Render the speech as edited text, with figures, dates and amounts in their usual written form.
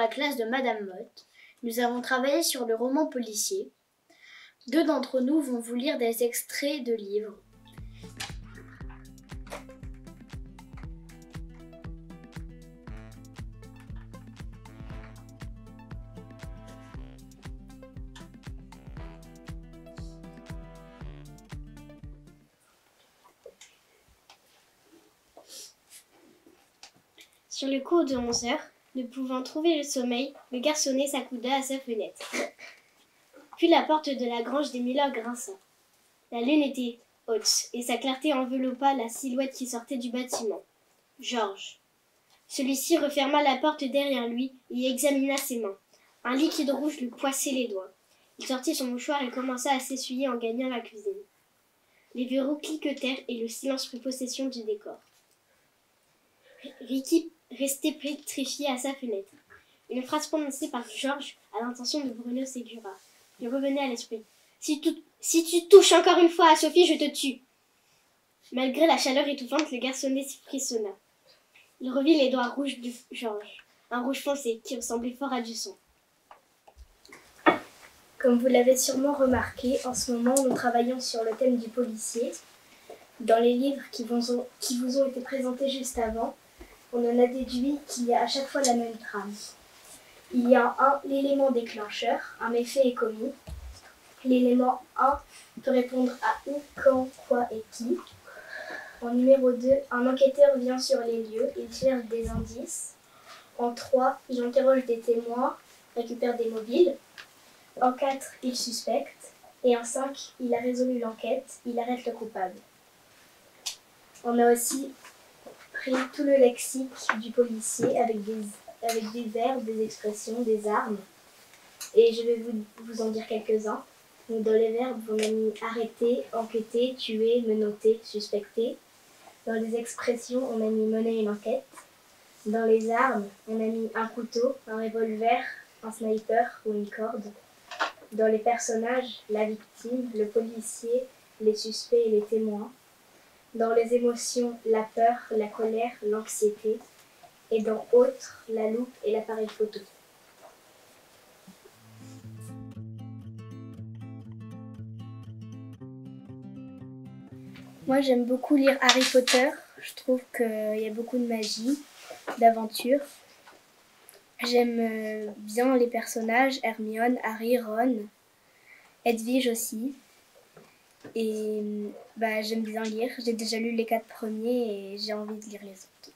classe de Madame Motte. Nous avons travaillé sur le roman policier. 2 d'entre nous vont vous lire des extraits de livres. Sur le cours de 11 heures, ne pouvant trouver le sommeil, le garçonnet s'accouda à sa fenêtre. Puis la porte de la grange des Miller grinça. La lune était haute, et sa clarté enveloppa la silhouette qui sortait du bâtiment. Georges. Celui-ci referma la porte derrière lui et examina ses mains. Un liquide rouge lui poissait les doigts. Il sortit son mouchoir et commença à s'essuyer en gagnant la cuisine. Les verrous cliquetèrent et le silence prit possession du décor. Ricky restait pétrifié à sa fenêtre. Une phrase prononcée par Georges à l'intention de Bruno Ségura lui revenait à l'esprit. Si tu touches encore une fois à Sophie, je te tue. Malgré la chaleur étouffante, le garçonnet frissonna. Il revit les doigts rouges de Georges, un rouge foncé qui ressemblait fort à du sang. Comme vous l'avez sûrement remarqué, en ce moment, nous travaillons sur le thème du policier. Dans les livres qui vous ont été présentés juste avant, on en a déduit qu'il y a à chaque fois la même trame. Il y a l'élément déclencheur, un méfait est commis. L'élément 1 peut répondre à où, quand, quoi et qui. En numéro 2, un enquêteur vient sur les lieux, il cherche des indices. En 3, il interroge des témoins, récupère des mobiles. En 4, il suspecte. Et en 5, il a résolu l'enquête, il arrête le coupable. On a aussi pris tout le lexique du policier avec des verbes, des expressions, des armes. Et je vais vous en dire quelques-uns. Donc, dans les verbes, on a mis arrêter, enquêter, tuer, menotter, suspecter. Dans les expressions, on a mis mener une enquête. Dans les armes, on a mis un couteau, un revolver, un sniper ou une corde. Dans les personnages, la victime, le policier, les suspects et les témoins. Dans les émotions, la peur, la colère, l'anxiété. Et dans autres, la loupe et l'appareil photo. Moi, j'aime beaucoup lire Harry Potter. Je trouve qu'il y a beaucoup de magie, d'aventure. J'aime bien les personnages, Hermione, Harry, Ron, Hedwige aussi. Et j'aime bien lire. J'ai déjà lu les 4 premiers et j'ai envie de lire les autres.